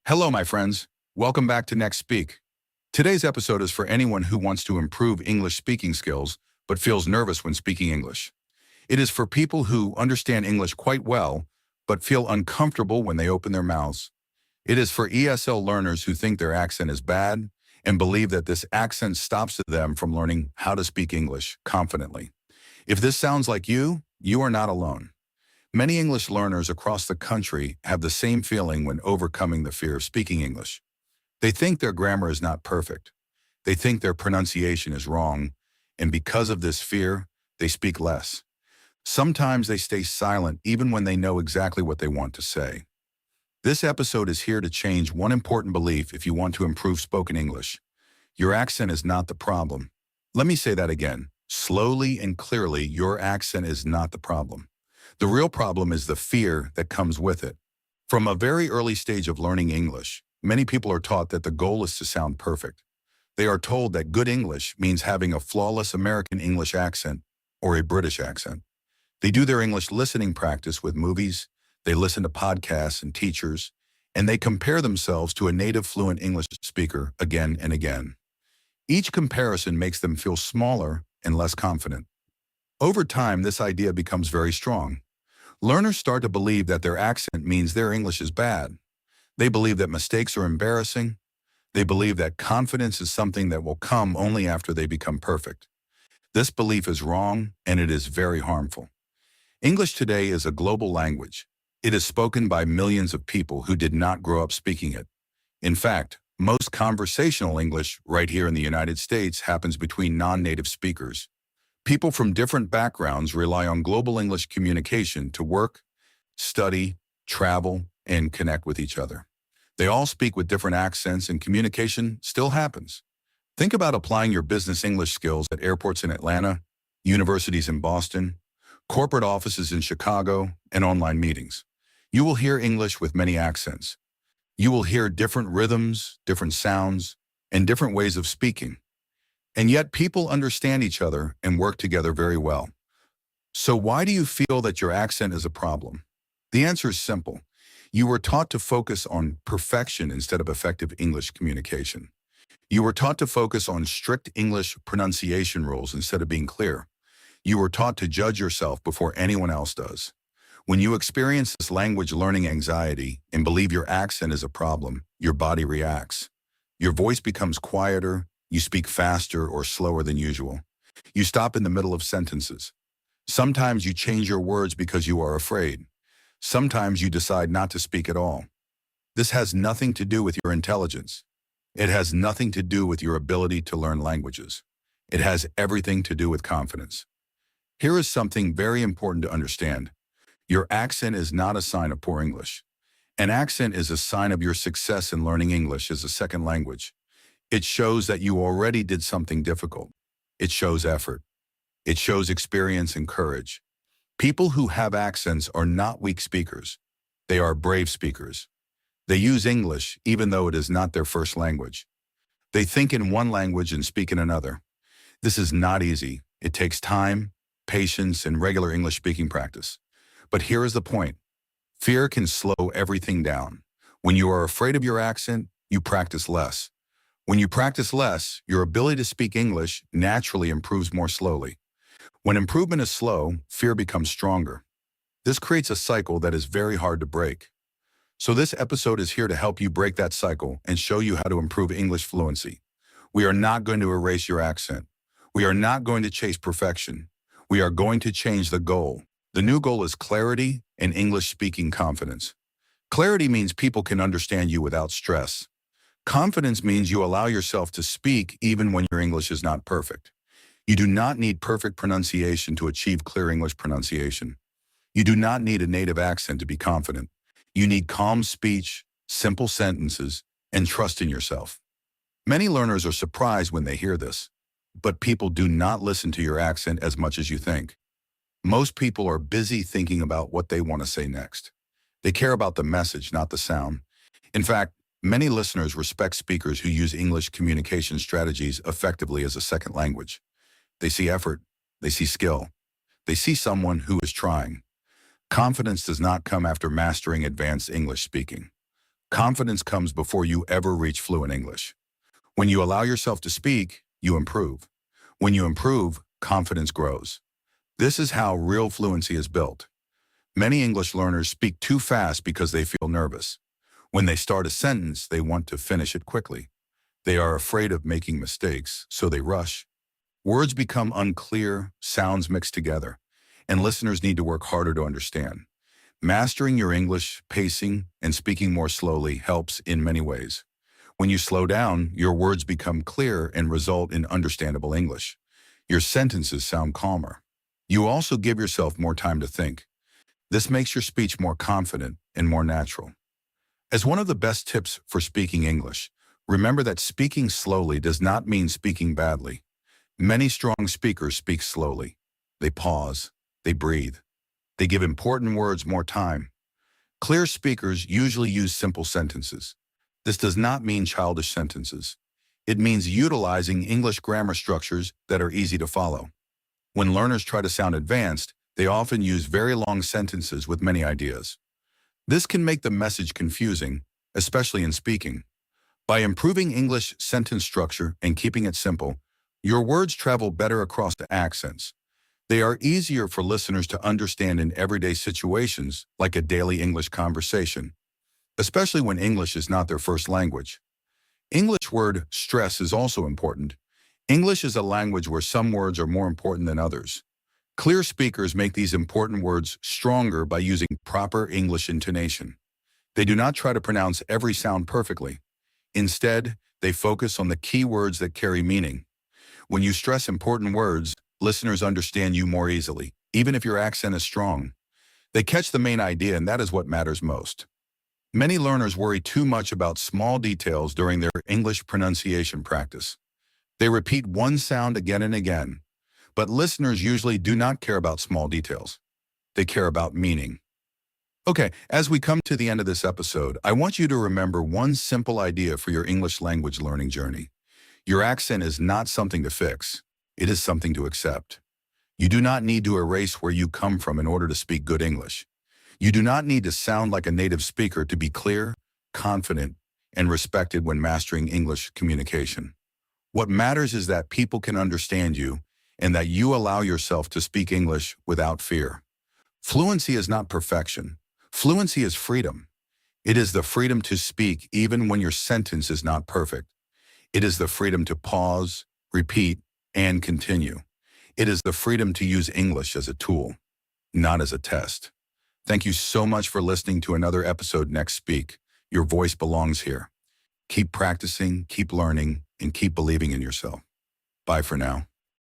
Hello, my friends. Welcome back to Next Speak. Today's episode is for anyone who wants to improve English speaking skills but feels nervous when speaking English. It is for people who understand English quite well but feel uncomfortable when they open their mouths. It is for ESL learners who think their accent is bad and believe that this accent stops them from learning how to speak English confidently. If this sounds like you are not alone. Many English learners across the country have the same feeling when overcoming the fear of speaking English. They think their grammar is not perfect. They think their pronunciation is wrong, and because of this fear, they speak less. Sometimes they stay silent even when they know exactly what they want to say. This episode is here to change one important belief if you want to improve spoken English. Your accent is not the problem. Let me say that again. Slowly and clearly, your accent is not the problem. The real problem is the fear that comes with it. From a very early stage of learning English, many people are taught that the goal is to sound perfect. They are told that good English means having a flawless American English accent or a British accent. They do their English listening practice with movies, they listen to podcasts and teachers, and they compare themselves to a native fluent English speaker again and again. Each comparison makes them feel smaller and less confident. Over time, this idea becomes very strong. Learners start to believe that their accent means their English is bad. They believe that mistakes are embarrassing. They believe that confidence is something that will come only after they become perfect. This belief is wrong, and it is very harmful. English today is a global language. It is spoken by millions of people who did not grow up speaking it. In fact, most conversational English right here in the United States happens between non-native speakers. People from different backgrounds rely on global English communication to work, study, travel, and connect with each other. They all speak with different accents and communication still happens. Think about applying your business English skills at airports in Atlanta, universities in Boston, corporate offices in Chicago, and online meetings. You will hear English with many accents. You will hear different rhythms, different sounds, and different ways of speaking. And yet people understand each other and work together very well. So why do you feel that your accent is a problem? The answer is simple. You were taught to focus on perfection instead of effective English communication. You were taught to focus on strict English pronunciation rules instead of being clear. You were taught to judge yourself before anyone else does. When you experience this language learning anxiety and believe your accent is a problem, your body reacts. Your voice becomes quieter. You speak faster or slower than usual. You stop in the middle of sentences. Sometimes you change your words because you are afraid. Sometimes you decide not to speak at all. This has nothing to do with your intelligence. It has nothing to do with your ability to learn languages. It has everything to do with confidence. Here is something very important to understand. Your accent is not a sign of poor English. An accent is a sign of your success in learning English as a second language. It shows that you already did something difficult. It shows effort. It shows experience and courage. People who have accents are not weak speakers. They are brave speakers. They use English even though it is not their first language. They think in one language and speak in another. This is not easy. It takes time, patience, and regular English speaking practice. But here is the point. Fear can slow everything down. When you are afraid of your accent, you practice less. When you practice less, your ability to speak English naturally improves more slowly. When improvement is slow, fear becomes stronger. This creates a cycle that is very hard to break. So this episode is here to help you break that cycle and show you how to improve English fluency. We are not going to erase your accent. We are not going to chase perfection. We are going to change the goal. The new goal is clarity and English speaking confidence. Clarity means people can understand you without stress. Confidence means you allow yourself to speak even when your English is not perfect. You do not need perfect pronunciation to achieve clear English pronunciation. You do not need a native accent to be confident. You need calm speech, simple sentences, and trust in yourself. Many learners are surprised when they hear this, but people do not listen to your accent as much as you think. Most people are busy thinking about what they want to say next. They care about the message, not the sound. In fact, many listeners respect speakers who use English communication strategies effectively as a second language. They see effort. They see skill. They see someone who is trying. Confidence does not come after mastering advanced English speaking. Confidence comes before you ever reach fluent English. When you allow yourself to speak, you improve. When you improve, confidence grows. This is how real fluency is built. Many English learners speak too fast because they feel nervous. When they start a sentence, they want to finish it quickly. They are afraid of making mistakes, so they rush. Words become unclear, sounds mix together, and listeners need to work harder to understand. Mastering your English, pacing, and speaking more slowly helps in many ways. When you slow down, your words become clear and result in understandable English. Your sentences sound calmer. You also give yourself more time to think. This makes your speech more confident and more natural. As one of the best tips for speaking English, remember that speaking slowly does not mean speaking badly. Many strong speakers speak slowly. They pause. They breathe. They give important words more time. Clear speakers usually use simple sentences. This does not mean childish sentences. It means utilizing English grammar structures that are easy to follow. When learners try to sound advanced, they often use very long sentences with many ideas. This can make the message confusing, especially in speaking. By improving English sentence structure and keeping it simple, your words travel better across the accents. They are easier for listeners to understand in everyday situations, like a daily English conversation, especially when English is not their first language. English word stress is also important. English is a language where some words are more important than others. Clear speakers make these important words stronger by using proper English intonation. They do not try to pronounce every sound perfectly. Instead, they focus on the key words that carry meaning. When you stress important words, listeners understand you more easily, even if your accent is strong. They catch the main idea, and that is what matters most. Many learners worry too much about small details during their English pronunciation practice. They repeat one sound again and again, but listeners usually do not care about small details. They care about meaning. Okay, as we come to the end of this episode, I want you to remember one simple idea for your English language learning journey. Your accent is not something to fix. It is something to accept. You do not need to erase where you come from in order to speak good English. You do not need to sound like a native speaker to be clear, confident, and respected when mastering English communication. What matters is that people can understand you and that you allow yourself to speak English without fear. Fluency is not perfection. Fluency is freedom. It is the freedom to speak even when your sentence is not perfect. It is the freedom to pause, repeat, and continue. It is the freedom to use English as a tool, not as a test. Thank you so much for listening to another episode Next Speak. Your voice belongs here. Keep practicing, keep learning, and keep believing in yourself. Bye for now.